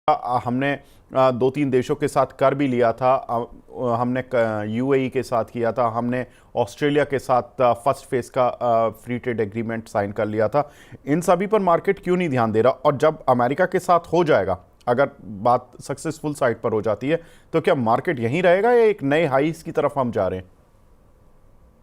हमने दो तीन देशों के साथ कर भी लिया था। हमने यूएई के साथ किया था, हमने ऑस्ट्रेलिया के साथ फर्स्ट फेज का फ्री ट्रेड एग्रीमेंट साइन कर लिया था। इन सभी पर मार्केट क्यों नहीं ध्यान दे रहा? और जब अमेरिका के साथ हो जाएगा, अगर बात सक्सेसफुल साइड पर हो जाती है, तो क्या मार्केट यहीं रहेगा या एक नए हाईस की तरफ हम जा रहे हैं?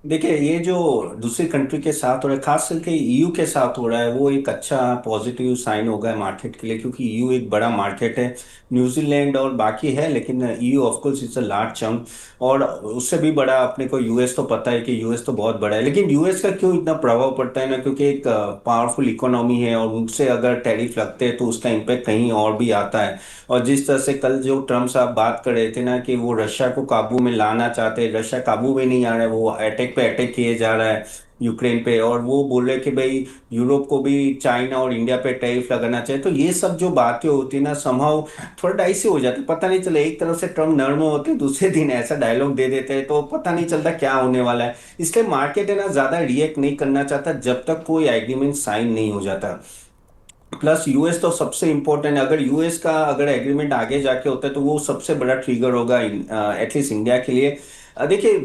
देखिए, ये जो दूसरी कंट्री के साथ हो रहा है, खास करके ईयू के साथ हो रहा है, वो एक अच्छा पॉजिटिव साइन होगा मार्केट के लिए, क्योंकि ईयू एक बड़ा मार्केट है। न्यूजीलैंड और बाकी है, लेकिन EU of course it's a large chunk. और उससे भी बड़ा अपने को यूएस तो पता है कि यूएस तो बहुत बड़ा है, लेकिन यूएस का क्यों इतना प्रभाव पड़ता है ना, क्योंकि एक पावरफुल इकोनॉमी है, और उनसे अगर टैरिफ लगते हैं तो उसका इम्पेक्ट कहीं और भी आता है। और जिस तरह से कल जो ट्रम्प साहब बात कर रहे थे ना कि वो रशिया को काबू में लाना चाहते हैं, रशिया काबू में नहीं आ रहा है, वो अटैक पे अटैक किए जा रहा है यूक्रेन पे। और वो बोल रहे कि भाई यूरोप को भी चाइना और इंडिया पे टैरिफ लगाना चाहिए। तो ये सब जो बातें होती है ना, समहाउ थोड़ा डाइसी हो जाती है, पता नहीं चला। एक तरफ से ट्रम्प नर्म होते हैं, दूसरे दिन ऐसा डायलॉग दे देते हैं, तो पता नहीं चलता क्या होने वाला है। इसलिए मार्केट है ना, ज्यादा रिएक्ट नहीं करना चाहता जब तक कोई एग्रीमेंट साइन नहीं हो जाता। प्लस यूएस तो सबसे इंपॉर्टेंट है, अगर यूएस का अगर एग्रीमेंट आगे जाके होता है तो वो सबसे बड़ा ट्रिगर होगा एटलीस्ट इंडिया के लिए। देखिए,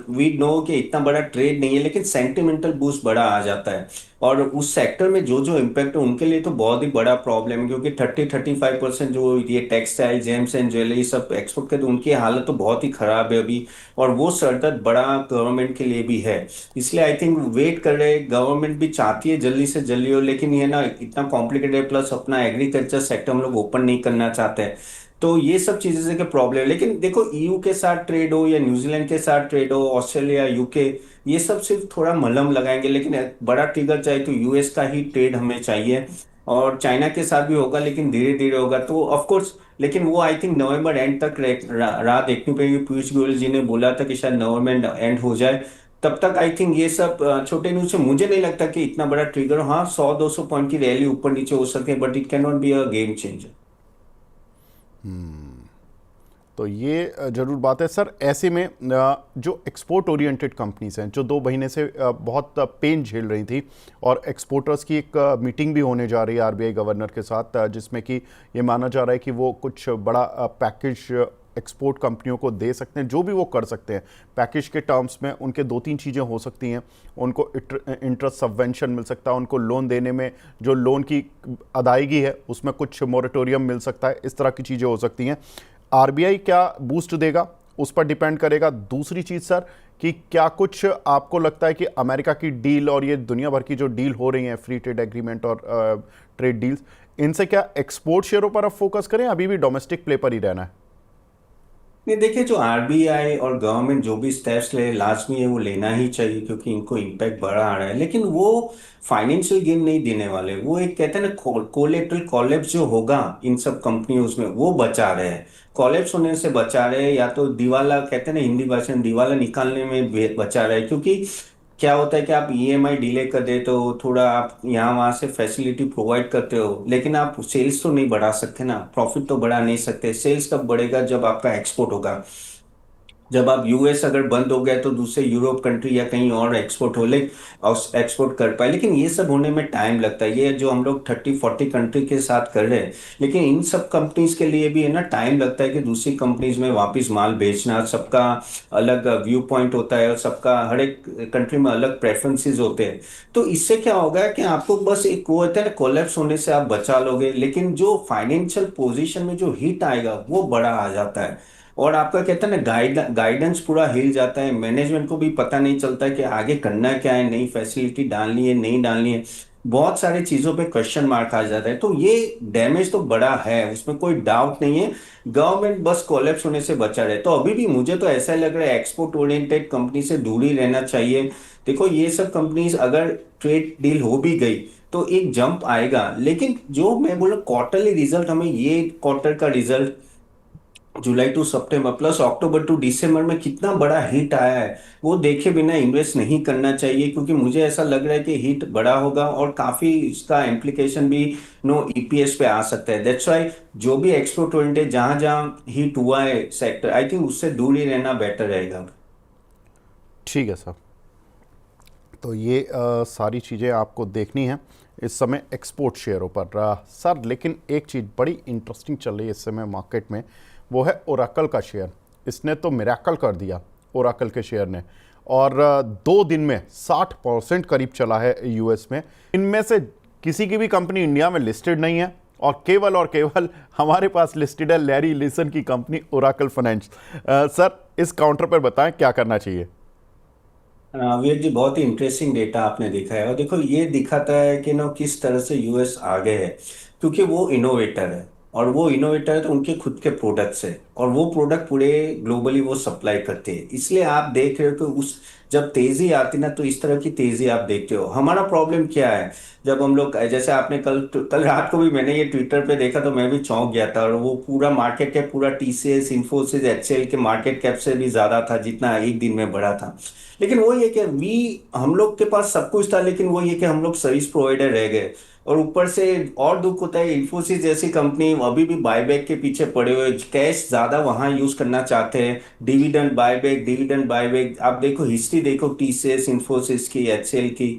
वी नो कि इतना बड़ा ट्रेड नहीं है, लेकिन सेंटिमेंटल बूस्ट बड़ा आ जाता है। और उस सेक्टर में जो जो इम्पैक्ट है उनके लिए तो बहुत ही बड़ा प्रॉब्लम है, क्योंकि 30-35% जो ये टेक्सटाइल जेम्स एंड ज्वेलरी सब एक्सपोर्ट करते हैं, उनकी हालत तो बहुत ही खराब है अभी। और वो सरदर्द बड़ा गवर्नमेंट के लिए भी है। इसलिए आई थिंक वेट कर रहे, गवर्नमेंट भी चाहती है जल्दी से जल्दी हो, लेकिन ये ना इतना कॉम्प्लिकेटेड है, प्लस अपना एग्रीकल्चर सेक्टर हम लोग ओपन नहीं करना चाहते हैं। तो ये सब चीजें से प्रॉब्लम है। लेकिन देखो, ईयू के साथ ट्रेड हो या न्यूजीलैंड के साथ ट्रेड हो, ऑस्ट्रेलिया, यूके, ये सब सिर्फ थोड़ा मलहम लगाएंगे, लेकिन बड़ा ट्रिगर चाहे तो यूएस का ही ट्रेड हमें चाहिए। और चाइना के साथ भी होगा, लेकिन धीरे धीरे होगा तो ऑफ कोर्स। लेकिन वो आई थिंक नवंबर एंड तक राह देखनी पड़ेगी। पीयूष गोयल जी ने बोला था कि शायद नवंबर एंड हो जाए। तब तक आई थिंक ये सब छोटे न्यूज से मुझे नहीं लगता कि इतना बड़ा ट्रिगर। हाँ, 100-200 पॉइंट की रैली ऊपर नीचे हो सकती है, but it can not be a game changer. तो ये जरूर बात है सर। ऐसे में जो एक्सपोर्ट ओरिएंटेड कंपनीज हैं, जो 2 महीने से बहुत पेन झेल रही थी, और एक्सपोर्टर्स की एक मीटिंग भी होने जा रही है आरबीआई गवर्नर के साथ, जिसमें कि ये माना जा रहा है कि वो कुछ बड़ा पैकेज एक्सपोर्ट कंपनियों को दे सकते हैं, जो भी वो कर सकते हैं पैकेज के टर्म्स में। उनके दो तीन चीज़ें हो सकती हैं। उनको इंटरेस्ट सबवेंशन मिल सकता है, उनको लोन देने में जो लोन की अदायगी है उसमें कुछ मोरेटोरियम मिल सकता है, इस तरह की चीज़ें हो सकती हैं। आरबीआई क्या बूस्ट देगा, उस पर डिपेंड करेगा। दूसरी चीज सर, कि क्या कुछ आपको लगता है कि अमेरिका की डील और ये दुनिया भर की जो डील हो रही है, फ्री ट्रेड एग्रीमेंट और ट्रेड डील्स, इनसे क्या एक्सपोर्ट शेयरों पर अब फोकस करें, अभी भी डोमेस्टिक प्ले पर ही रहना है? नहीं, देखिए, जो आरबीआई और गवर्नमेंट जो भी स्टेप्स ले, लाजमी है वो लेना ही चाहिए, क्योंकि इनको इम्पैक्ट बड़ा आ रहा है। लेकिन वो फाइनेंशियल गेन नहीं देने वाले। वो एक कहते हैं ना, कोलेटरल कॉलेप्स जो होगा इन सब कंपनियों में, वो बचा रहे हैं। कॉलेप्स होने से बचा रहे हैं, या तो दिवाला कहते हैं ना हिंदी भाषा में, दिवाला निकालने में बचा रहे हैं। क्योंकि क्या होता है कि आप ईएमआई डिले कर देते हो, थोड़ा आप यहाँ वहां से फैसिलिटी प्रोवाइड करते हो, लेकिन आप सेल्स तो नहीं बढ़ा सकते ना, प्रॉफिट तो बढ़ा नहीं सकते। सेल्स कब बढ़ेगा? जब आपका एक्सपोर्ट होगा। जब आप यूएस अगर बंद हो गया तो दूसरे यूरोप कंट्री या कहीं और एक्सपोर्ट हो ले, और एक्सपोर्ट कर पाए। लेकिन ये सब होने में टाइम लगता है। ये जो हम लोग 30-40 कंट्री के साथ कर रहे हैं, लेकिन इन सब कंपनीज के लिए भी है ना, टाइम लगता है कि दूसरी कंपनीज में वापस माल बेचना। सबका अलग व्यू पॉइंट होता है, और सबका हर एक कंट्री में अलग प्रेफरेंसेस होते हैं। तो इससे क्या होगा कि आपको बस एक वो होता है ना, कोलैप्स होने से आप बचा लोगे, लेकिन जो फाइनेंशियल पोजीशन में जो हिट आएगा वो बड़ा आ जाता है। और आपका कहता है ना, गाइडेंस पूरा हिल जाता है। मैनेजमेंट को भी पता नहीं चलता कि आगे करना क्या है, नई फैसिलिटी डालनी है नहीं डालनी है। बहुत सारी चीजों पे क्वेश्चन मार्क आ जाता है। तो ये डैमेज तो बड़ा है, उसमें कोई डाउट नहीं है। गवर्नमेंट बस कोलैप्स होने से बचा रहे, तो अभी भी मुझे तो ऐसा लग रहा है एक्सपोर्ट ओरिएंटेड कंपनी से दूर ही रहना चाहिए। देखो, ये सब कंपनीज अगर ट्रेड डील हो भी गई तो एक जंप आएगा, लेकिन जो मैं बोला क्वार्टरली रिजल्ट, हमें ये क्वार्टर का रिजल्ट जुलाई टू सितंबर प्लस अक्टूबर टू दिसंबर में कितना बड़ा हिट आया है, वो देखे बिना इन्वेस्ट नहीं करना चाहिए। क्योंकि मुझे ऐसा लग रहा है कि हिट बड़ा होगा, और काफी इसका इम्प्लीकेशन भी नो ईपीएस पे आ सकता है। दैट्स व्हाई जो भी एक्सपोर्ट ओरिएंटेड जहां जहां हिट हुआ है सेक्टर, आई थिंक उससे दूर ही रहना बेटर रहेगा। ठीक है सर। तो ये सारी चीज़ें आपको देखनी है इस समय एक्सपोर्ट शेयरों पर। सर लेकिन एक चीज़ बड़ी इंटरेस्टिंग चल रही है इस समय मार्केट में, वो है ओरेकल का शेयर। इसने तो मिरेकल कर दिया ओरेकल के शेयर ने, और 2 दिन में 60% करीब चला है यूएस में। इनमें से किसी की भी कंपनी इंडिया में लिस्टेड नहीं है, और केवल हमारे पास लिस्टेड है लैरी एलिसन की कंपनी ओरेकल फाइनेंस। सर इस काउंटर पर बताएं क्या करना चाहिए। विवेक जी, बहुत ही इंटरेस्टिंग डेटा आपने देखा है। और देखो, ये दिखाता है कि ना किस तरह से यूएस आगे है, क्योंकि वो इनोवेटर है। और वो इनोवेटर है तो उनके खुद के प्रोडक्ट्स है, और वो प्रोडक्ट पूरे ग्लोबली वो सप्लाई करते हैं। इसलिए आप देख रहे हो कि उस जब तेजी आती ना, तो इस तरह की तेजी आप देखते हो। हमारा प्रॉब्लम क्या है, जब हम लोग जैसे आपने कल कल रात को भी मैंने ये ट्विटर पे देखा, तो मैं भी चौंक गया था। और वो पूरा मार्केट कैप पूरा टीसीएस, इन्फोसिस, एचसीएल के मार्केट कैप से भी ज्यादा था जितना एक दिन में बढ़ा था। लेकिन वो ये कि हम लोग के पास सब कुछ था, लेकिन वो ये कि हम लोग सर्विस प्रोवाइडर रह गए। और ऊपर से और दुख होता है, इन्फोसिस जैसी कंपनी अभी भी बायबैक के पीछे पड़े हुए, कैश ज्यादा वहां यूज करना चाहते हैं। डिविडेंड बायबैक, आप देखो हिस्ट्री देखो टीसीएस, इन्फोसिस की, एचसीएल की।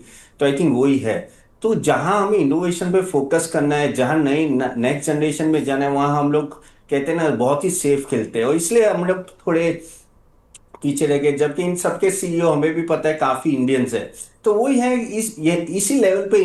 तो आई थिंक वही है। तो जहां हमें इनोवेशन पे फोकस करना है, जहां नई नेक्स्ट जनरेशन में जाना है, वहां हम लोग कहते हैं ना बहुत ही सेफ खेलते हैं। और इसलिए हम लोग थोड़े पीछे रह गए, जबकि इन सबके सीईओ हमें भी पता है काफी इंडियंस है। तो वही है, इसी लेवल पे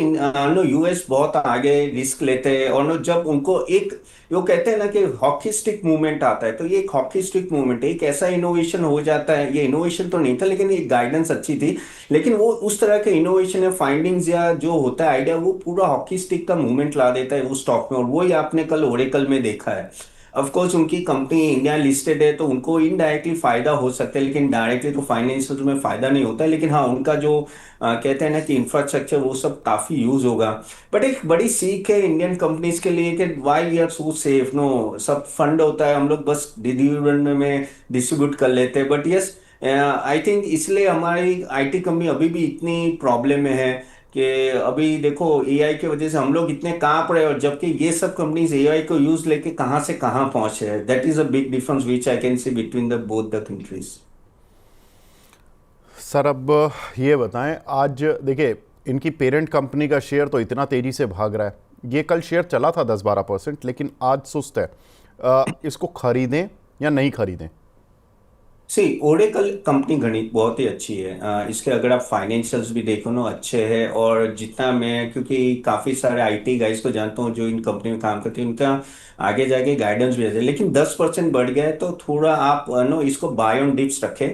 नो यूएस बहुत आगे रिस्क लेते हैं। और नो जब उनको एक वो कहते हैं ना कि हॉकी स्टिक मूवमेंट आता है, तो ये एक हॉकी स्टिक मूवमेंट है। एक ऐसा इनोवेशन हो जाता है, ये इनोवेशन तो नहीं था लेकिन ये गाइडेंस अच्छी थी। लेकिन वो उस तरह के इनोवेशन है, फाइंडिंग्स या जो होता है आइडिया, वो पूरा हॉकी स्टिक का मूवमेंट ला देता है उस स्टॉक में। और वही आपने कल ओरेकल में देखा है। ऑफ कोर्स उनकी कंपनी इंडिया लिस्टेड है, तो उनको इनडायरेक्टली फायदा हो सकता है, लेकिन डायरेक्टली तो फाइनेंशियल में फायदा नहीं होता है। लेकिन हाँ, उनका जो कहते हैं ना कि इंफ्रास्ट्रक्चर, वो सब काफी यूज होगा। बट एक बड़ी सीख है इंडियन कंपनीज के लिए कि why we are so safe. No, सब फंड होता है, हम लोग बस डिविडेंड में डिस्ट्रीब्यूट कर लेते हैं। बट यस, आई थिंक इसलिए हमारी आईटी कंपनी अभी भी इतनी प्रॉब्लम में है कि अभी देखो एआई की वजह से हम लोग इतने कांप रहे हैं, और जबकि ये सब कंपनीज एआई को यूज लेके कहाँ से कहाँ पहुंचे हैं। That is a big difference which I can see between the both the countries. Sir अब ये बताएं, आज देखिए इनकी पेरेंट कंपनी का शेयर तो इतना तेजी से भाग रहा है। ये कल शेयर चला था 10-12%, लेकिन आज सुस्त है। इसको खरीदें या नहीं खरीदें। सी ओरेकल कंपनी गणित बहुत ही अच्छी है। इसके अगर आप फाइनेंशियल्स भी देखो ना, अच्छे हैं। और जितना मैं, क्योंकि काफी सारे आईटी गाइस को जानता हूँ जो इन कंपनी में काम करते हैं, उनका आगे जाके गाइडेंस भी रहता है। लेकिन 10% बढ़ गया है, तो थोड़ा आप नो इसको बाय ऑन डिप्स रखें।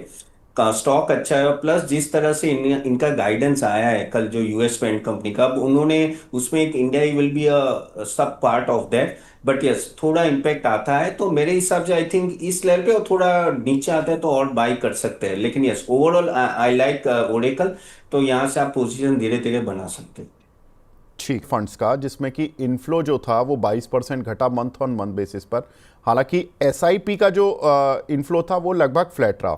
का स्टॉक अच्छा है। और प्लस जिस तरह से इनका गाइडेंस आया है कल, जो यूएस पेंट कंपनी का, अब उन्होंने उसमें एक इंडिया विल बी अ सब part of that. But yes, थोड़ा इम्पैक्ट आता है, तो मेरे हिसाब से आई थिंक इस लेवल पे, और थोड़ा नीचे आता है तो और बाई कर सकते हैं। लेकिन yes, overall I like Oracle. तो यहाँ से आप पोजीशन धीरे धीरे बना सकते हैं। ठीक, फंड्स का जिसमें कि इनफ्लो जो था वो 22% घटा मंथ ऑन मंथ बेसिस पर। हालांकि एसआईपी का जो इनफ्लो था वो लगभग फ्लैट रहा।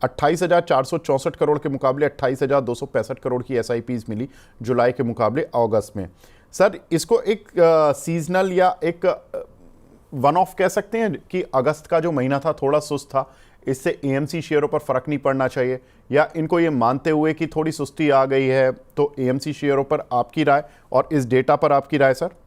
28,464 करोड़ के मुकाबले 28,265 करोड़ की एसआईपीज मिली जुलाई के मुकाबले अगस्त में। सर इसको एक सीजनल या एक वन ऑफ कह सकते हैं कि अगस्त का जो महीना था थोड़ा सुस्त था, इससे एएमसी शेयरों पर फर्क नहीं पड़ना चाहिए, या इनको ये मानते हुए कि थोड़ी सुस्ती आ गई है तो एएमसी शेयरों पर आपकी राय और इस डेटा पर आपकी राय सर।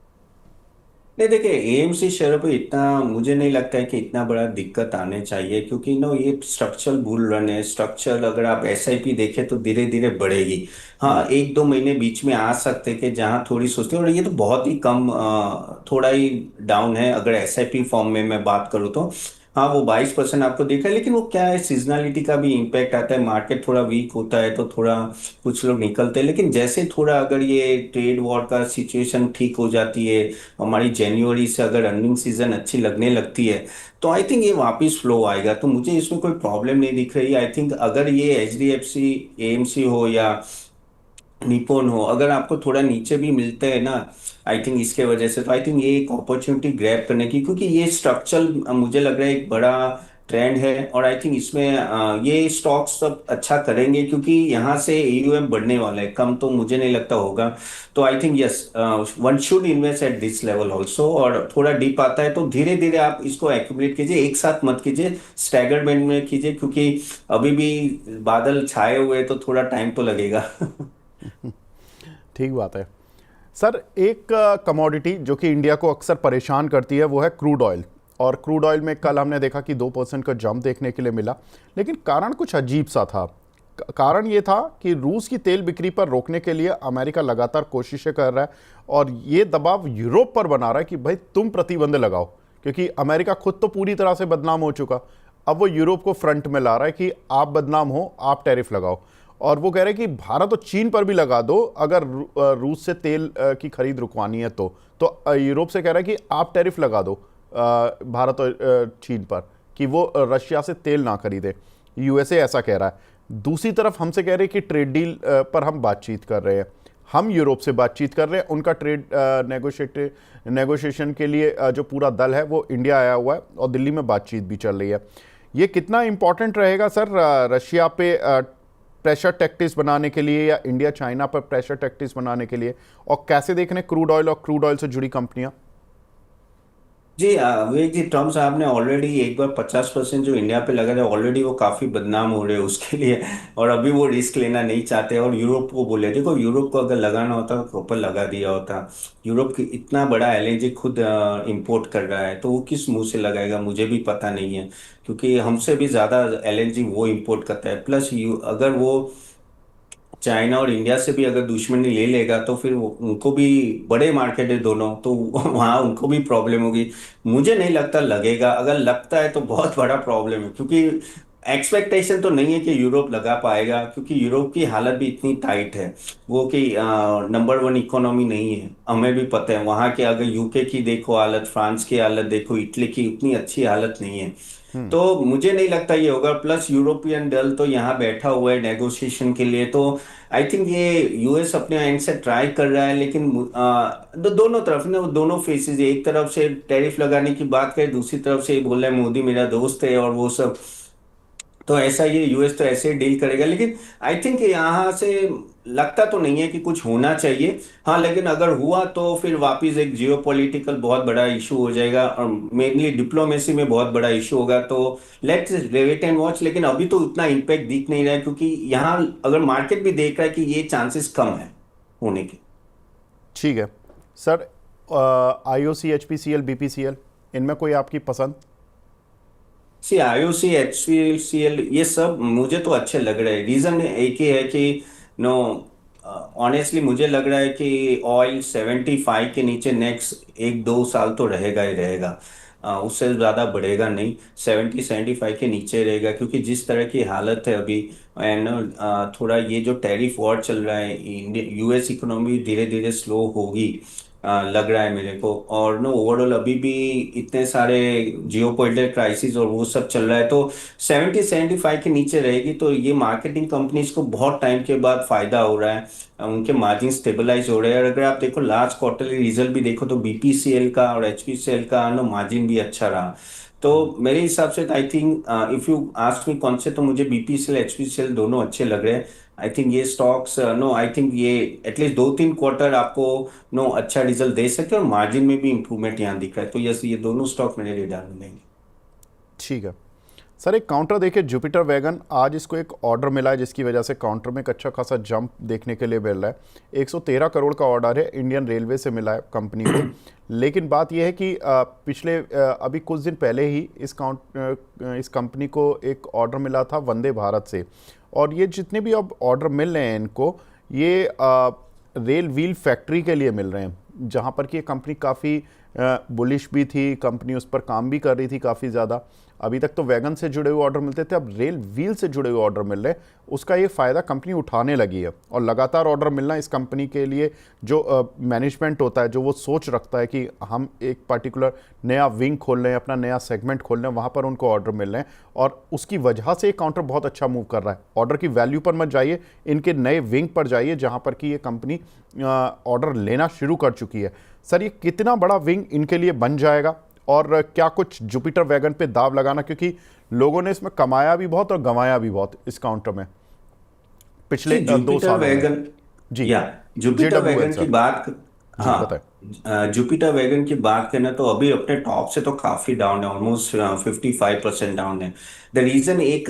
नहीं, देखिए एएमसी शेयरों पे इतना मुझे नहीं लगता है कि इतना बड़ा दिक्कत आने चाहिए, क्योंकि नो ये स्ट्रक्चरल बुल रन है। स्ट्रक्चरल अगर आप एसआईपी देखें तो धीरे धीरे बढ़ेगी। हाँ, 1-2 महीने बीच में आ सकते हैं कि जहाँ थोड़ी सुस्ती, और ये तो बहुत ही कम, थोड़ा ही डाउन है अगर एसआईपी फॉर्म में मैं बात करूँ तो। हाँ, वो 22% आपको दिखा है, लेकिन वो क्या है, सीजनलिटी का भी इम्पैक्ट आता है। मार्केट थोड़ा वीक होता है तो थोड़ा कुछ लोग निकलते हैं। लेकिन जैसे थोड़ा अगर ये ट्रेड वॉर का सिचुएशन ठीक हो जाती है, हमारी जनवरी से अगर अर्निंग सीजन अच्छी लगने लगती है, तो आई थिंक ये वापस फ्लो आएगा। तो मुझे इसमें कोई प्रॉब्लम नहीं दिख रही। आई थिंक अगर ये एचडीएफसी, एएमसी हो या निपोन हो, अगर आपको थोड़ा नीचे भी मिलते हैं ना, आई थिंक इसके वजह से, तो आई थिंक ये एक अपॉर्चुनिटी ग्रैब करने की, क्योंकि ये स्ट्रक्चरल मुझे लग रहा है एक बड़ा ट्रेंड है। और आई थिंक इसमें ये स्टॉक्स सब अच्छा करेंगे, क्योंकि यहाँ से एयूएम बढ़ने वाला है, कम तो मुझे नहीं लगता होगा। तो I think yes, one should invest at this level also. और थोड़ा डीप आता है तो धीरे धीरे आप इसको एक्यूमुलेट कीजिए, एक साथ मत कीजिए, स्टैगर्ड में कीजिए, क्योंकि अभी भी बादल छाए हुए हैं, तो थोड़ा टाइम तो लगेगा। ठीक बात है सर। एक कमोडिटी जो कि इंडिया को अक्सर परेशान करती है वो है क्रूड ऑयल। और क्रूड ऑयल में कल हमने देखा कि 2% का जंप देखने के लिए मिला, लेकिन कारण कुछ अजीब सा था। कारण ये था कि रूस की तेल बिक्री पर रोकने के लिए अमेरिका लगातार कोशिशें कर रहा है और ये दबाव यूरोप पर बना रहा है कि भाई तुम प्रतिबंध लगाओ, क्योंकि अमेरिका खुद तो पूरी तरह से बदनाम हो चुका। अब वो यूरोप को फ्रंट में ला रहा है कि आप बदनाम हो, आप टैरिफ लगाओ। और वो कह रहे हैं कि भारत और चीन पर भी लगा दो अगर रूस से तेल की खरीद रुकवानी है तो यूरोप से कह रहा है कि आप टैरिफ लगा दो भारत और चीन पर कि वो रशिया से तेल ना खरीदे। यूएसए ऐसा कह रहा है। दूसरी तरफ हमसे कह रहे हैं कि ट्रेड डील पर हम बातचीत कर रहे हैं। हम यूरोप से बातचीत कर रहे हैं, उनका ट्रेड नेगोशिएशन के लिए जो पूरा दल है वो इंडिया आया हुआ है और दिल्ली में बातचीत भी चल रही है। ये कितना इंपॉर्टेंट रहेगा सर रशिया पे प्रेशर टैक्टिक्स बनाने के लिए या इंडिया चाइना पर प्रेशर टैक्टिक्स बनाने के लिए, और कैसे देख रहे हैं क्रूड ऑयल और क्रूड ऑयल से जुड़ी कंपनियां? जी विवेक जी, ट्रम्प साहब ने ऑलरेडी एक बार 50% जो इंडिया पे लगा था, ऑलरेडी वो काफी बदनाम हो रहे हैं उसके लिए। और अभी वो रिस्क लेना नहीं चाहते और यूरोप को बोले, देखो यूरोप को अगर लगाना होता तो प्रॉपर लगा दिया होता। यूरोप की इतना बड़ा एलएनजी खुद इंपोर्ट कर रहा है, तो वो किस मुंह से लगाएगा मुझे भी पता नहीं है, क्योंकि हमसे भी ज्यादा एलएनजी वो इंपोर्ट करता है। प्लस अगर वो चाइना और इंडिया से भी अगर दुश्मनी ले लेगा तो फिर उनको भी बड़े मार्केट है दोनों, तो वहां उनको भी प्रॉब्लम होगी। मुझे नहीं लगता लगेगा, अगर लगता है तो बहुत बड़ा प्रॉब्लम है, क्योंकि एक्सपेक्टेशन तो नहीं है कि यूरोप लगा पाएगा, क्योंकि यूरोप की हालत भी इतनी टाइट है। वो कि नंबर 1 इकोनॉमी नहीं है, हमें भी पता है। वहां के अगर यूके की देखो हालत, फ्रांस की हालत देखो, इटली की उतनी अच्छी हालत नहीं है। तो मुझे नहीं लगता ये होगा। प्लस यूरोपियन दल तो यहाँ बैठा हुआ है नेगोशिएशन के लिए, तो आई थिंक ये यूएस अपने एंड से ट्राई कर रहा है। लेकिन दोनों तरफ ना, दोनों फेसेस, एक तरफ से टैरिफ लगाने की बात करे, दूसरी तरफ से ये बोल रहा है मोदी मेरा दोस्त है और वो सब। तो ऐसा ये यूएस तो ऐसे ही डील करेगा। लेकिन आई थिंक यहाँ से लगता तो नहीं है कि कुछ होना चाहिए। हाँ, लेकिन अगर हुआ तो फिर वापस एक जियोपॉलिटिकल बहुत बड़ा इशू हो जाएगा और मेनली डिप्लोमेसी में बहुत बड़ा इशू होगा। तो लेट्स वेट एंड वॉच। लेकिन अभी तो उतना इम्पैक्ट दिख नहीं रहा है, क्योंकि यहाँ अगर मार्केट भी देख रहा है कि ये चांसेस कम है होने के। ठीक है सर। आईओसी, एचपीसीएल, बीपीसीएल, इनमें कोई आपकी पसंद? सी आईओसी, एचसीएल, ये सब मुझे तो अच्छे लग रहे हैं। रीजन एक ही है कि नो, ऑनेस्टली मुझे लग रहा है कि ऑयल 75 के नीचे नेक्स्ट 1-2 साल तो रहेगा ही रहेगा। उससे ज़्यादा बढ़ेगा नहीं, 70-75 के नीचे रहेगा, क्योंकि जिस तरह की हालत है अभी। एंड थोड़ा ये जो टैरिफ वॉर चल रहा है, यूएस इकोनॉमी धीरे धीरे स्लो होगी लग रहा है मेरे को। और नो, ओवरऑल अभी भी इतने सारे जियोपॉलिटिकल क्राइसिस और वो सब चल रहा है, तो 70-75 के नीचे रहेगी। तो ये मार्केटिंग कंपनीज को बहुत टाइम के बाद फायदा हो रहा है, उनके मार्जिन स्टेबलाइज हो रहे हैं। और अगर आप देखो लास्ट क्वार्टरली रिजल्ट भी देखो, तो बीपीसीएल का और एचपीसीएल का नो मार्जिन भी अच्छा रहा। तो मेरे हिसाब से I think if you ask me कौन से, तो मुझे बीपीसीएल एचपीसीएल दोनों अच्छे लग रहे हैं। आई थिंक ये स्टॉक्स नो, आई थिंक ये एटलीस्ट 2-3 क्वार्टर आपको नो अच्छा रिजल्ट दे सके और मार्जिन में भी इंप्रूवमेंट यहाँ दिख रहा है। तो यस, ये दोनों स्टॉक मेरे रेडार में लेंगे। ठीक है सर। एक काउंटर देखिए, जुपिटर वैगन, आज इसको एक ऑर्डर मिला है जिसकी वजह से काउंटर में एक अच्छा खासा जंप देखने के लिए मिल रहा है। 113 करोड़ का ऑर्डर है, इंडियन रेलवे से मिला है कंपनी को। लेकिन बात यह है कि पिछले अभी कुछ दिन पहले ही इस कंपनी को एक ऑर्डर मिला था वंदे भारत से। और ये जितने भी अब ऑर्डर मिल रहे हैं इनको, ये रेल व्हील फैक्ट्री के लिए मिल रहे हैं, जहाँ पर कि ये कंपनी काफ़ी बुलिश भी थी, कंपनी उस पर काम भी कर रही थी काफ़ी ज़्यादा। अभी तक तो वैगन से जुड़े हुए ऑर्डर मिलते थे, अब रेल व्हील से जुड़े हुए ऑर्डर मिल रहे हैं। उसका ये फ़ायदा कंपनी उठाने लगी है और लगातार ऑर्डर मिलना इस कंपनी के लिए, जो मैनेजमेंट होता है, जो वो सोच रखता है कि हम एक पर्टिकुलर नया विंग खोल रहे हैं, अपना नया सेगमेंट खोल रहे हैं, वहाँ पर उनको ऑर्डर मिल रहे हैं और उसकी वजह से ये काउंटर बहुत अच्छा मूव कर रहा है। ऑर्डर की वैल्यू पर मत जाइए, इनके नए विंग पर जाइए जहाँ पर कि ये कंपनी ऑर्डर लेना शुरू कर चुकी है। सर, ये कितना बड़ा विंग इनके लिए बन जाएगा और क्या कुछ जुपिटर वैगन पे दाव लगाना, क्योंकि लोगों ने इसमें कमाया भी बहुत और गंवाया भी बहुत इस काउंटर में पिछले 2 साल वैगन जी। या जुपिटर वैगन जेडब्ल्यूएल की सर। बात जी बताएं। हाँ, जुपिटर वैगन की बात करें तो अभी अपने टॉप से तो काफी डाउन है, ऑलमोस्ट 55% डाउन है। द रीजन एक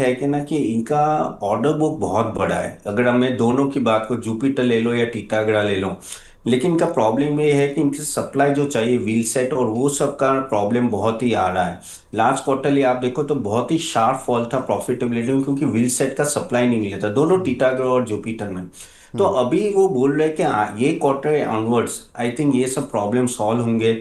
है कि ना कि इनका ऑर्डर बुक बहुत बड़ा है। अगर मैं दोनों की बात करूँ, जुपिटर ले लो या टिटागरा ले लो, लेकिन इनका प्रॉब्लम ये है कि इनकी सप्लाई जो चाहिए व्हील सेट और वो सब का प्रॉब्लम बहुत ही आ रहा है। लास्ट क्वार्टरली आप देखो तो बहुत ही शार्प फॉल था प्रॉफिटेबिलिटी में, क्योंकि व्हील सेट का सप्लाई नहीं मिला था दोनों हम्म। टिटागरा और जुपिटर में। तो हम्म। अभी वो बोल रहे हैं कि ये क्वार्टर ऑनवर्ड्स आई थिंक ये सब प्रॉब्लम सॉल्व होंगे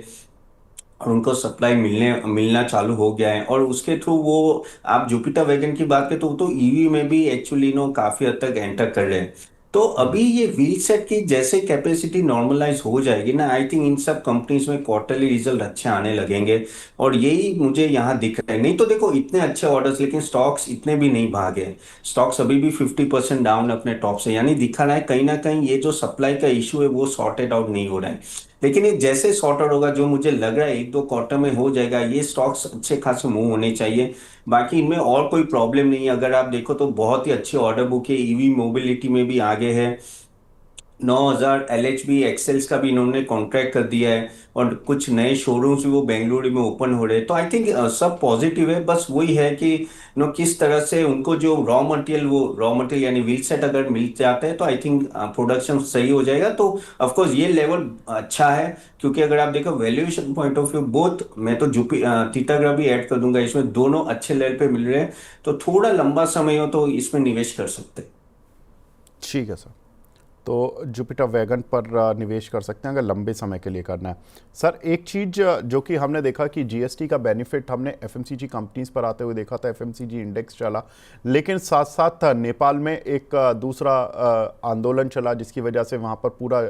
और उनको सप्लाई मिलना चालू हो गया है, और उसके थ्रू वो, आप जुपिटर वैगन की बात करें तो वो तो ईवी में भी एक्चुअली नो काफी हद तक एंटर कर रहे हैं। तो हम्म। अभी ये व्हील सेट की जैसे कैपेसिटी नॉर्मलाइज हो जाएगी ना, आई थिंक इन सब कंपनीज में क्वार्टरली रिजल्ट अच्छे आने लगेंगे। और यही मुझे यहाँ दिख रहा है। नहीं तो देखो इतने अच्छे ऑर्डर्स, लेकिन स्टॉक्स इतने भी नहीं भागे। स्टॉक्स अभी भी 50% डाउन अपने टॉप से, यानी दिखा रहा है कहीं ना कहीं ये जो सप्लाई का इशू है वो सॉर्टेड आउट नहीं हो रहा है। लेकिन ये जैसे सॉर्ट आउट होगा, जो मुझे लग रहा है एक दो क्वार्टर में हो जाएगा, ये स्टॉक्स अच्छे खासे मूव होने चाहिए। बाकी इनमें और कोई प्रॉब्लम नहीं है। अगर आप देखो तो बहुत ही अच्छी ऑर्डर बुक है, ईवी मोबिलिटी में भी आगे है। 9,000 LHB एक्सेल्स का भी इन्होंने कॉन्ट्रैक्ट कर दिया है, और कुछ नए शोरूम्स भी वो बेंगलुरु में ओपन हो रहे हैं। तो आई थिंक सब पॉजिटिव है। बस वही है कि किस तरह से उनको जो रॉ मटेरियल यानी व्हील सेट अगर मिल जाता है तो आई थिंक प्रोडक्शन सही हो जाएगा। तो ऑफ कोर्स ये लेवल अच्छा है, क्योंकि अगर आप देखो valuation point of view, both मैं तो टिटागरा भी ऐड कर दूंगा इसमें, दोनों अच्छे लेवल पे मिल रहे हैं। तो थोड़ा लंबा समय हो तो इसमें निवेश कर सकते हैं। ठीक है सर। तो जुपिटर वैगन पर निवेश कर सकते हैं अगर लंबे समय के लिए करना है। सर एक चीज़ जो कि हमने देखा कि जीएसटी का बेनिफिट हमने एफएमसीजी कंपनीज पर आते हुए देखा था, एफएमसीजी इंडेक्स चला, लेकिन साथ साथ नेपाल में एक दूसरा आंदोलन चला जिसकी वजह से वहाँ पर पूरा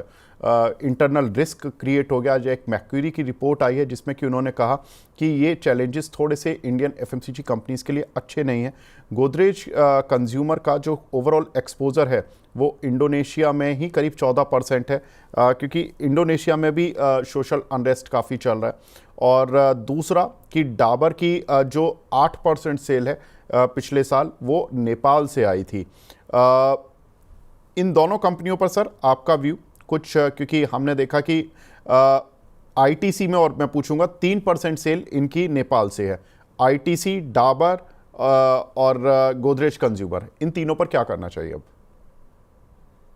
इंटरनल रिस्क क्रिएट हो गया। जो एक मैक्यूरी की रिपोर्ट आई है जिसमें कि उन्होंने कहा कि ये चैलेंजेस थोड़े से इंडियन एफएमसीजी कंपनीज के लिए अच्छे नहीं हैं। गोदरेज कंज्यूमर का जो ओवरऑल एक्सपोजर है वो इंडोनेशिया में ही करीब 14% है, क्योंकि इंडोनेशिया में भी सोशल अनरेस्ट काफ़ी चल रहा है। और दूसरा कि डाबर की जो 8% सेल है पिछले साल वो नेपाल से आई थी। इन दोनों कंपनियों पर सर आपका व्यू कुछ, क्योंकि हमने देखा कि आईटीसी में, और मैं पूछूंगा 3% सेल इनकी नेपाल से है। आईटीसी, डाबर और गोदरेज कंज्यूमर, इन तीनों पर क्या करना चाहिए अब?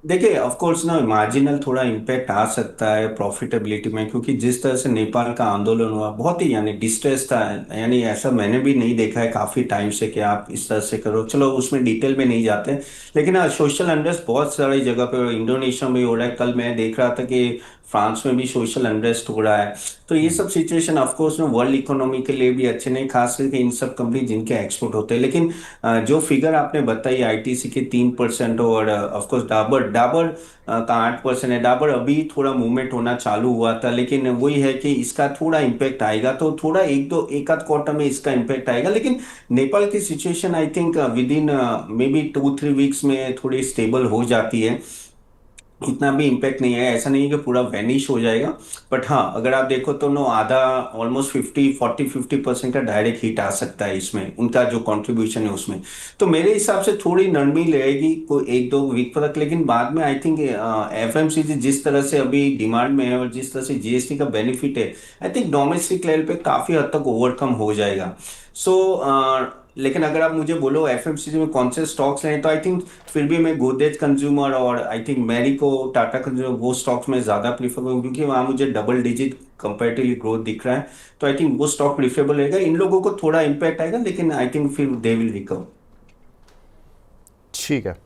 देखिए ऑफ कोर्स ना मार्जिनल थोड़ा इम्पैक्ट आ सकता है प्रॉफिटेबिलिटी में, क्योंकि जिस तरह से नेपाल का आंदोलन हुआ बहुत ही यानी डिस्ट्रेस था। यानी ऐसा मैंने भी नहीं देखा है काफी टाइम से कि आप इस तरह से करो। चलो उसमें डिटेल में नहीं जाते, लेकिन हाँ सोशल अनरेस्ट बहुत सारी जगह पे इंडोनेशिया में हो रहा है। कल मैं देख रहा था कि फ्रांस में भी सोशल अनरेस्ट हो रहा है। तो ये सब सिचुएशन ऑफ कोर्स ना वर्ल्ड इकोनॉमी के लिए भी अच्छे नहीं, खास करके इन सब कंपनी जिनके एक्सपोर्ट होते हैं। लेकिन जो फिगर आपने बताई आईटीसी के 3% और ऑफ कोर्स डाबर डाबर का 8% है। डाबर अभी थोड़ा मूवमेंट होना चालू हुआ था, लेकिन वही है कि इसका थोड़ा इम्पैक्ट आएगा। तो थोड़ा एक आध क्वार्टर में इसका इम्पैक्ट आएगा। लेकिन नेपाल की situation I think with in may be 2-3 weeks में थोड़ी स्टेबल हो जाती है। इतना भी इम्पैक्ट नहीं है, ऐसा नहीं है कि पूरा वैनिश हो जाएगा। बट हाँ अगर आप देखो तो नो आधा ऑलमोस्ट 50% का डायरेक्ट हिट आ सकता है इसमें, उनका जो कंट्रीब्यूशन है उसमें। तो मेरे हिसाब से थोड़ी नरमी रहेगी कोई 1-2 वीक तक, लेकिन बाद में आई थिंक एफएमसीजी जिस तरह से अभी डिमांड में है और जिस तरह से जीएसटी का बेनिफिट है, आई थिंक डोमेस्टिक लेवल पे काफी हद तक ओवरकम हो जाएगा। सो लेकिन अगर आप मुझे बोलो एफएमसीजी में कौन से स्टॉक्स लें, तो आई थिंक फिर भी मैं गोदरेज कंज्यूमर और I think Marico, Tata consumer, वो स्टॉक्स में ज्यादा प्रीफर करूँ, क्योंकि वहां मुझे डबल डिजिट कंपेरेटिवली ग्रोथ दिख रहा है। तो आई थिंक वो स्टॉक प्रीफरेबल रहेगा। इन लोगों को थोड़ा इम्पैक्ट आएगा, लेकिन आई थिंक फिर दे विल रिकवर। ठीक है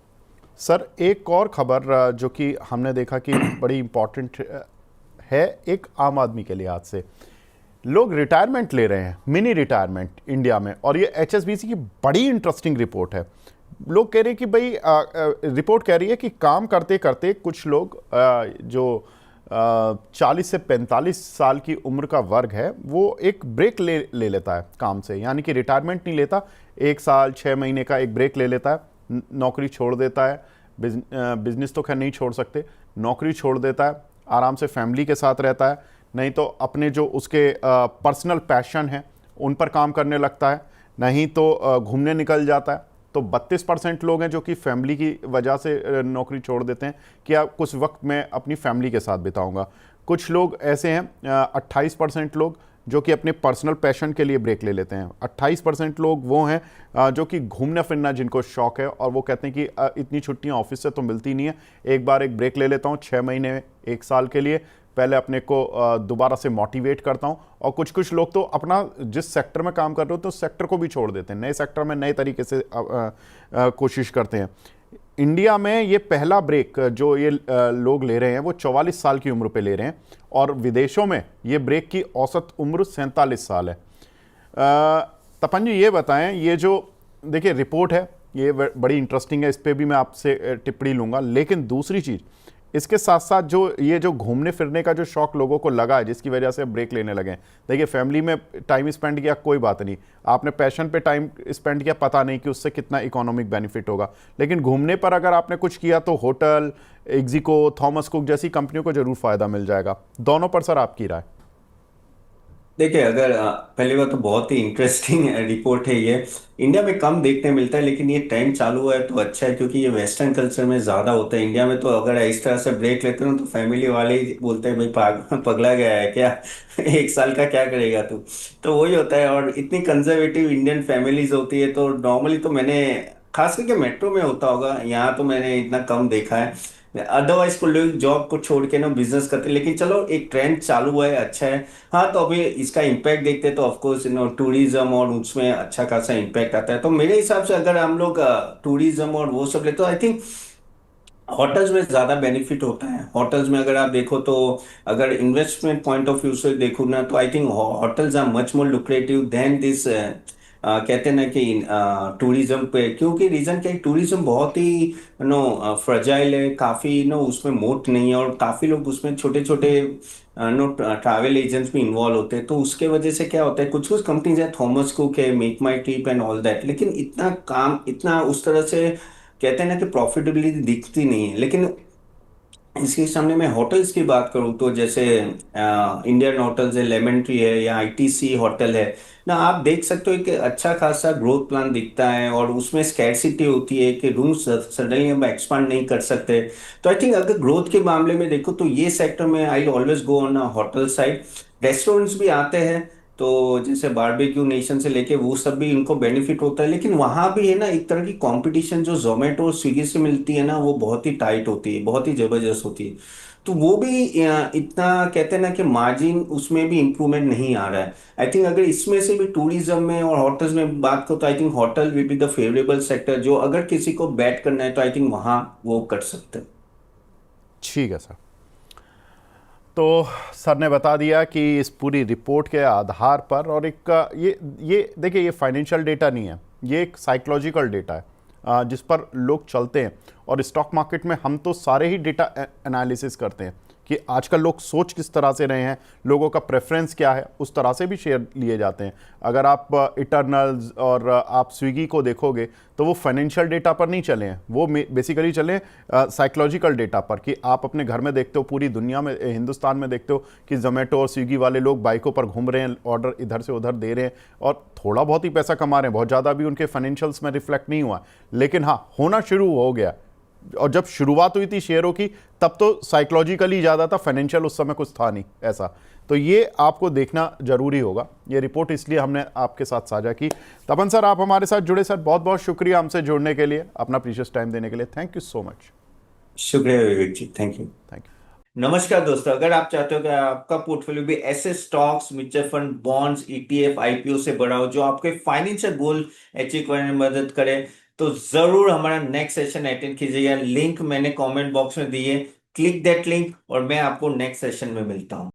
सर। एक और खबर जो कि हमने देखा कि बड़ी इंपॉर्टेंट है एक आम आदमी के लिए, आज से लोग रिटायरमेंट ले रहे हैं, मिनी रिटायरमेंट इंडिया में, और ये एचएसबीसी की बड़ी इंटरेस्टिंग रिपोर्ट है। लोग कह रहे हैं कि भाई रिपोर्ट कह रही है कि काम करते करते कुछ लोग जो 40 से 45 साल की उम्र का वर्ग है वो एक ब्रेक ले लेता है काम से, यानी कि रिटायरमेंट नहीं लेता, 1 साल 6 महीने का एक ब्रेक ले लेता है, नौकरी छोड़ देता है। बिजनेस तो खैर नहीं छोड़ सकते, नौकरी छोड़ देता है, आराम से फैमिली के साथ रहता है, नहीं तो अपने जो उसके पर्सनल पैशन हैं उन पर काम करने लगता है, नहीं तो घूमने निकल जाता है। तो 32% लोग हैं जो कि फैमिली की वजह से नौकरी छोड़ देते हैं कि आप कुछ वक्त मैं अपनी फैमिली के साथ बिताऊंगा। कुछ लोग ऐसे हैं 28% लोग जो कि अपने पर्सनल पैशन के लिए ब्रेक ले लेते हैं। 28% लोग वो हैं जो कि घूमना फिरना जिनको शौक है और वो कहते हैं कि इतनी छुट्टियां ऑफिस से तो मिलती नहीं है, एक बार एक ब्रेक ले लेता हूँ 6 महीने 1 साल के लिए, पहले अपने को दोबारा से मोटिवेट करता हूँ। और कुछ कुछ लोग तो अपना जिस सेक्टर में काम कर रहे हो तो उस सेक्टर को भी छोड़ देते हैं, नए सेक्टर में नए तरीके से कोशिश करते हैं। इंडिया में ये पहला ब्रेक जो ये लोग ले रहे हैं वो 44 साल की उम्र पे ले रहे हैं और विदेशों में ये ब्रेक की औसत उम्र 47 साल है। तपन जी ये बताएं, ये जो देखिए रिपोर्ट है ये बड़ी इंटरेस्टिंग है, इस पे भी मैं आपसे टिप्पणी लूंगा, लेकिन दूसरी चीज़ इसके साथ साथ जो ये जो घूमने फिरने का जो शौक लोगों को लगा है जिसकी वजह से ब्रेक लेने लगे हैं, देखिए फैमिली में टाइम स्पेंड किया कोई बात नहीं, आपने पैशन पे टाइम स्पेंड किया पता नहीं कि उससे कितना इकोनॉमिक बेनिफिट होगा, लेकिन घूमने पर अगर आपने कुछ किया तो होटल, एग्जीको, थॉमस कुक जैसी कंपनियों को जरूर फायदा मिल जाएगा। दोनों पर सर आपकी राय। देखिए, अगर पहली बात तो बहुत ही इंटरेस्टिंग रिपोर्ट है ये। इंडिया में कम देखने मिलता है, लेकिन ये ट्रेंड चालू हुआ है तो अच्छा है, क्योंकि ये वेस्टर्न कल्चर में ज्यादा होता है। इंडिया में तो अगर इस तरह से ब्रेक लेते हो तो फैमिली वाले ही बोलते हैं भाई पगला गया है क्या 1 साल का क्या करेगा तू। तो वही होता है, और इतनी कंजर्वेटिव इंडियन फैमिलीज होती है, तो नॉर्मली तो मैंने खास करके मेट्रो में होता होगा, यहाँ तो मैंने इतना कम देखा है। अदरवाइज को लोग जॉब को छोड़ के ना बिजनेस करते हैं, लेकिन चलो एक ट्रेंड चालू हुआ है, अच्छा है। हाँ, तो अभी इसका इम्पैक्ट देखते हैं तो ऑफ कोर्स टूरिज्म और उसमें अच्छा खासा इम्पैक्ट आता है। तो मेरे हिसाब से अगर हम लोग टूरिज्म और वो सब ले तो आई थिंक होटल्स में ज्यादा बेनिफिट होता है। होटल्स में अगर आप देखो तो अगर इन्वेस्टमेंट पॉइंट ऑफ व्यू से देखो ना, तो I think hotels are much more lucrative than this कहते हैं ना कि टूरिज्म पे। क्योंकि रीजन क्या है, टूरिज्म बहुत ही फ्रजाइल है, काफी उसमें मोट नहीं है, और काफी लोग उसमें छोटे छोटे ट्रैवल एजेंट्स भी इन्वॉल्व होते हैं। तो उसके वजह से क्या होता है, कुछ कुछ कंपनीज है, थॉमस कुक है, make my trip and all that, लेकिन इतना काम इतना उस तरह से कहते हैं ना कि प्रॉफिटेबिलिटी दिखती नहीं है। लेकिन इसके सामने मैं होटल्स की बात करूं तो जैसे इंडियन होटल्स है, लेमन ट्री है, या आईटीसी होटल है ना, आप देख सकते हो कि अच्छा खासा ग्रोथ प्लान दिखता है, और उसमें स्कैरसिटी होती है कि रूम्स सडनली हम एक्सपांड नहीं कर सकते। तो आई थिंक अगर ग्रोथ के मामले में देखो तो ये सेक्टर में I always go on hotel side. Restaurants भी आते हैं, तो जैसे बारबेक्यू नेशन से लेके वो सब भी इनको बेनिफिट होता है, लेकिन वहां भी है ना एक तरह की कंपटीशन जो जोमेटो और स्विगी से मिलती है ना, वो बहुत ही टाइट होती है, बहुत ही जबरदस्त होती है। तो वो भी इतना कहते हैं ना कि मार्जिन उसमें भी इंप्रूवमेंट नहीं आ रहा है। आई थिंक अगर इसमें से भी टूरिज्म में और होटल्स में बात करो तो I think hotel will be the favourable sector, जो अगर किसी को बैट करना है तो आई थिंक वहां वो कर सकते हैं। ठीक है सर। तो सर ने बता दिया कि इस पूरी रिपोर्ट के आधार पर, और एक ये देखिए ये फाइनेंशियल डेटा नहीं है, ये एक साइकोलॉजिकल डेटा है जिस पर लोग चलते हैं। और स्टॉक मार्केट में हम तो सारे ही डेटा एनालिसिस करते हैं कि आजकल लोग सोच किस तरह से रहे हैं, लोगों का प्रेफरेंस क्या है, उस तरह से भी शेयर लिए जाते हैं। अगर आप इटर्नल्स और आप स्विगी को देखोगे तो वो फाइनेंशियल डेटा पर नहीं चले हैं, वो बेसिकली चले साइकोलॉजिकल डेटा पर कि आप अपने घर में देखते हो, पूरी दुनिया में हिंदुस्तान में देखते हो कि जोमेटो और स्विगी वाले लोग बाइकों पर घूम रहे हैं, ऑर्डर इधर से उधर दे रहे हैं और थोड़ा बहुत ही पैसा कमा रहे हैं, बहुत ज़्यादा भी उनके फाइनेंशियल्स में रिफ्लेक्ट नहीं हुआ, लेकिन हाँ होना शुरू हो गया। और जब शुरुआत हुई थी शेयरों की तब तो साइकोलॉजिकली ज़्यादा था, फाइनेंशियल उस समय कुछ था नहीं ऐसा। तो ये आपको देखना जरूरी होगा, ये रिपोर्ट इसलिए हमने आपके साथ साझा की। तपन सर आप हमारे साथ जुड़े, सर बहुत बहुत शुक्रिया हमसे जुड़ने के लिए, अपना प्रीशियस टाइम देने के लिए, थैंक यू सो मच। शुक्रिया विवेक जी, थैंक यू। Thank you. नमस्कार दोस्तों, अगर आप चाहते हो कि आपका पोर्टफोलियो भी ऐसे stocks, mutual fund, bonds, ETF, IPO से बड़ा हो जो आपके फाइनेंशियल गोल अचीव करने में मदद करे, तो जरूर हमारा नेक्स्ट सेशन अटेंड कीजिएगा। लिंक मैंने कमेंट बॉक्स में दी है, क्लिक दैट लिंक और मैं आपको नेक्स्ट सेशन में मिलता हूं।